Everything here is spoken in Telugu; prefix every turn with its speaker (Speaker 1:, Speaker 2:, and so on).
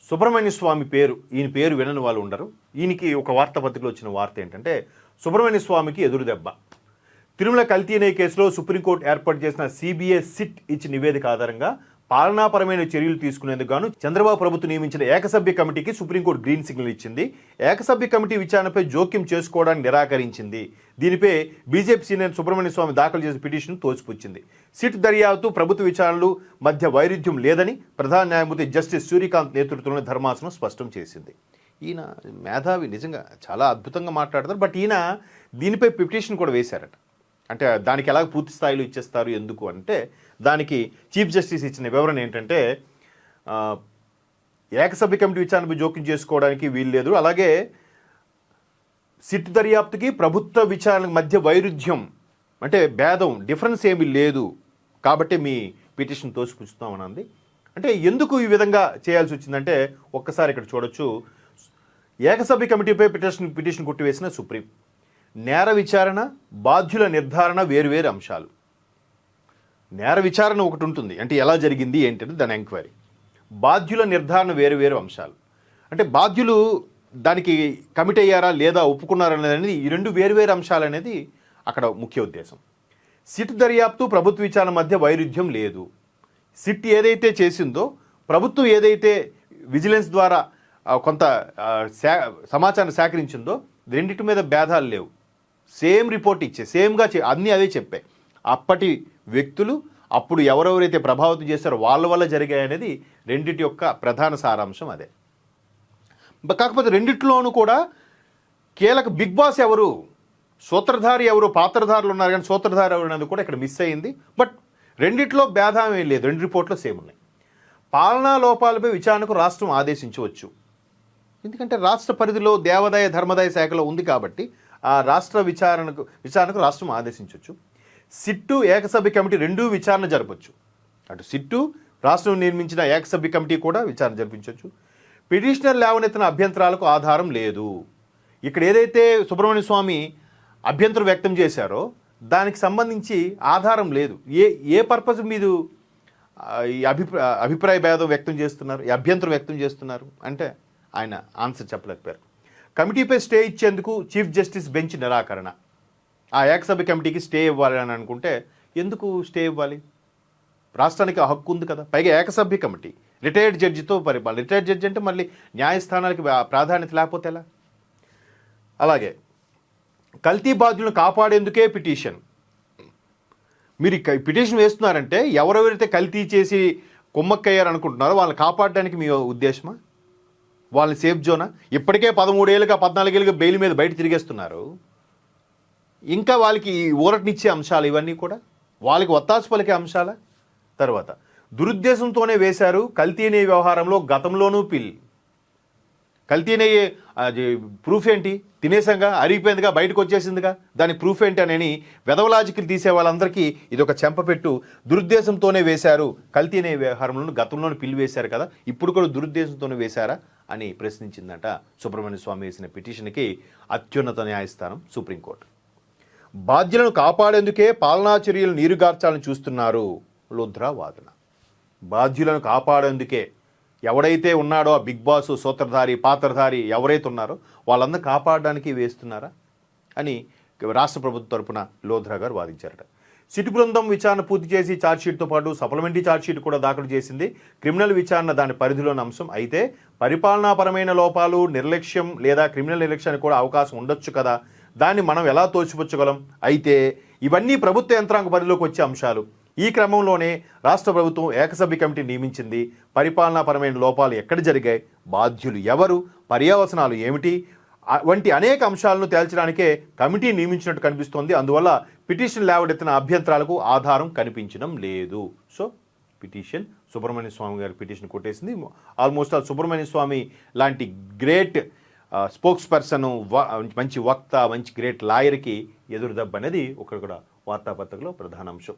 Speaker 1: సుబ్రహ్మణ్య స్వామి ఈయన పేరు వినని వాళ్ళు ఉండరు. ఈయనకి ఒక వార్తాపత్రికలో వచ్చిన వార్త ఏంటంటే సుబ్రహ్మణ్య స్వామికి ఎదురు దెబ్బ. తిరుమల కల్తీ అనే కేసులో సుప్రీంకోర్టు ఏర్పాటు చేసిన సిబిఐ సిట్ ఇచ్చిన నివేదిక ఆధారంగా పాలనాపరమైన చర్యలు తీసుకునేందుకు గాను చంద్రబాబు ప్రభుత్వం నియమించిన ఏకసభ్య కమిటీకి సుప్రీంకోర్టు గ్రీన్ సిగ్నల్ ఇచ్చింది. ఏకసభ్య కమిటీ విచారణపై జోక్యం చేసుకోవడానికి నిరాకరించింది. దీనిపై బీజేపీ సీనియర్ సుబ్రహ్మణ్య స్వామి దాఖలు చేసిన పిటిషన్ తోసిపుచ్చింది. సిట్ దర్యాప్తు ప్రభుత్వ విచారణలు మధ్య వైరుధ్యం లేదని ప్రధాన న్యాయమూర్తి జస్టిస్ సూర్యకాంత్ నేతృత్వంలోని ధర్మాసనం స్పష్టం చేసింది. ఈయన మేధావి, నిజంగా చాలా అద్భుతంగా మాట్లాడతారు. బట్ ఈయన దీనిపై పిటిషన్ కూడా వేశారట. అంటే దానికి ఎలాగ పూర్తి స్థాయిలో ఇచ్చేస్తారు ఎందుకు అంటే, దానికి చీఫ్ జస్టిస్ ఇచ్చిన వివరణ ఏంటంటే ఏకసభ్య కమిటీ విచారణపై జోక్యం చేసుకోవడానికి వీలు లేదు, అలాగే సిట్ దర్యాప్తుకి ప్రభుత్వ విచారణకు మధ్య వైరుధ్యం అంటే భేదం డిఫరెన్స్ ఏమీ లేదు కాబట్టి మీ పిటిషన్ తోసిపుచ్చుతామని అంది. అంటే ఎందుకు ఈ విధంగా చేయాల్సి వచ్చిందంటే ఒక్కసారి ఇక్కడ చూడొచ్చు. ఏకసభ్య కమిటీపై పిటిషన్ కొట్టివేసిన సుప్రీం. నేర విచారణ, బాధ్యుల నిర్ధారణ వేరువేరు అంశాలు. నేర విచారణ ఒకటి ఉంటుంది, అంటే ఎలా జరిగింది ఏంటంటే దాని ఎంక్వైరీ. బాధ్యుల నిర్ధారణ వేరువేరు అంశాలు. అంటే బాధ్యులు దానికి కమిట్ అయ్యారా లేదా ఒప్పుకున్నారా అనేది ఈ రెండు వేరువేరు అంశాలు అనేది అక్కడ ముఖ్య ఉద్దేశం. సిట్ దర్యాప్తు ప్రభుత్వ విచారణ మధ్య వైరుధ్యం లేదు. సిట్ ఏదైతే చేసిందో, ప్రభుత్వం ఏదైతే విజిలెన్స్ ద్వారా కొంత సమాచారం సేకరించిందో రెండింటి మీద భేదాలు లేవు. సేమ్ రిపోర్ట్ ఇచ్చే సేమ్గా అన్నీ అదే చెప్పాయి. అప్పటి వ్యక్తులు అప్పుడు ఎవరెవరైతే ప్రభావితం చేశారో వాళ్ళ వల్ల జరిగాయనేది రెండిటి యొక్క ప్రధాన సారాంశం అదే. కాకపోతే రెండిట్లోనూ కూడా కీలక బిగ్ బాస్ ఎవరు, సూత్రధారి ఎవరు, పాత్రధారులు ఉన్నారు కానీ సూత్రధారి ఎవరు అనేది కూడా ఇక్కడ మిస్ అయింది. బట్ రెండిట్లో భేదం ఏం లేదు, రెండు రిపోర్ట్లు సేమ్ ఉన్నాయి. పాలనా లోపాలపై విచారణకు రాష్ట్రం ఆదేశించవచ్చు. ఎందుకంటే రాష్ట్ర పరిధిలో దేవాదాయ ధర్మదాయ శాఖలో ఉంది కాబట్టి ఆ రాష్ట్ర విచారణకు రాష్ట్రం ఆదేశించవచ్చు. సిట్టు ఏకసభ్య కమిటీ రెండూ విచారణ జరపచ్చు. అటు సిట్టు రాష్ట్రం నిర్మించిన ఏకసభ్య కమిటీ కూడా విచారణ జరిపించవచ్చు. పిటిషనర్ లేవనెత్తిన అభ్యంతరాలకు ఆధారం లేదు. ఇక్కడ ఏదైతే సుబ్రహ్మణ్య స్వామి అభ్యంతరం వ్యక్తం చేశారో దానికి సంబంధించి ఆధారం లేదు. ఏ పర్పస్ మీద ఈ అభిప్రాయ భేదం వ్యక్తం చేస్తున్నారు, ఈ అభ్యంతరం వ్యక్తం చేస్తున్నారు అంటే ఆయన ఆన్సర్ చెప్పలేకపోయారు. కమిటీపై స్టే ఇచ్చేందుకు చీఫ్ జస్టిస్ బెంచ్ నిరాకరణ. ఆ ఏకసభ్య కమిటీకి స్టే ఇవ్వాలి అని అనుకుంటే ఎందుకు స్టే ఇవ్వాలి? రాష్ట్రానికి ఆ హక్కు ఉంది కదా. పైగా ఏకసభ్య కమిటీ రిటైర్డ్ జడ్జితో పరిపాలన. రిటైర్డ్ జడ్జి అంటే మళ్ళీ న్యాయస్థానాలకి ప్రాధాన్యత లేకపోతే ఎలా? అలాగే కల్తీ బాధ్యులను కాపాడేందుకే పిటిషన్. మీరు పిటిషన్ వేస్తున్నారంటే ఎవరెవరైతే కల్తీ చేసి కుమ్మక్కయ్యారు అనుకుంటున్నారో వాళ్ళని కాపాడడానికి మీ ఉద్దేశమా? వాళ్ళని సేఫ్ జోనా? ఇప్పటికే 13 ఏళ్ళుగా 14 ఏళ్ళుగా బెయిల్ మీద బయట తిరిగేస్తున్నారు. ఇంకా వాళ్ళకి ఊరటనిచ్చే అంశాలు ఇవన్నీ కూడా, వాళ్ళకి ఒత్తాసు పలికే అంశాల. తర్వాత దురుద్దేశంతోనే వేశారు కల్తీ అనే వ్యవహారంలో గతంలోనూ కల్తీ అనే ప్రూఫ్ ఏంటి? తినేసంగా అరిగిపోయిందిగా, బయటకు వచ్చేసిందిగా, దానికి ప్రూఫ్ ఏంటి అని వెధవలాజికలు తీసే వాళ్ళందరికీ ఇది ఒక చెంపపెట్టు. దురుద్దేశంతోనే వేశారు కల్తీ అనే వ్యవహారంలో గతంలోనూ వేశారు కదా, ఇప్పుడు కూడా దురుద్దేశంతోనే వేశారా అని ప్రశ్నించిందట సుబ్రహ్మణ్య స్వామి వేసిన పిటిషన్కి అత్యున్నత న్యాయస్థానం సుప్రీంకోర్టు. బాధ్యులను కాపాడేందుకే పాలనా చర్యలు నీరుగార్చాలని చూస్తున్నారు లుధ్రా వాదన. బాధ్యులను కాపాడేందుకే ఎవడైతే ఉన్నాడో ఆ బిగ్ బాస్, సూత్రధారి, పాత్రధారి ఎవరైతే ఉన్నారో వాళ్ళందరూ కాపాడడానికి వేస్తున్నారా అని రాష్ట్ర ప్రభుత్వం తరపున లోధ్రా గారు వాదించారట. సిట్ బృందం విచారణ పూర్తి చేసి ఛార్జ్షీట్తో పాటు సప్లిమెంటరీ ఛార్జ్షీట్ కూడా దాఖలు చేసింది. క్రిమినల్ విచారణ దాని పరిధిలోని అంశం అయితే పరిపాలనాపరమైన లోపాలు, నిర్లక్ష్యం లేదా క్రిమినల్ నిర్లక్ష్యానికి కూడా అవకాశం ఉండొచ్చు కదా, దాన్ని మనం ఎలా తోసిపుచ్చగలం? అయితే ఇవన్నీ ప్రభుత్వ యంత్రాంగ పరిధిలోకి వచ్చే అంశాలు. ఈ క్రమంలోనే రాష్ట్ర ప్రభుత్వం ఏకసభ్య కమిటీ నియమించింది. పరిపాలనాపరమైన లోపాలు ఎక్కడ జరిగాయి, బాధ్యులు ఎవరు, పర్యవసనాలు ఏమిటి వంటి అనేక అంశాలను తేల్చడానికే కమిటీ నియమించినట్టు కనిపిస్తోంది. అందువల్ల పిటిషన్ లేవనెత్తిన అభ్యంతరాలకు ఆధారం కనిపించడం లేదు. సో పిటిషన్ సుబ్రహ్మణ్య స్వామి గారి పిటిషన్ కొట్టేసింది. ఆల్మోస్ట్ సుబ్రహ్మణ్య స్వామి లాంటి గ్రేట్ స్పోక్స్ పర్సన్, మంచి వక్త, మంచి గ్రేట్ లాయర్కి ఎదురు దెబ్బ అనేది ఒకటి కూడా వార్తాపత్రికలో ప్రధాన అంశం.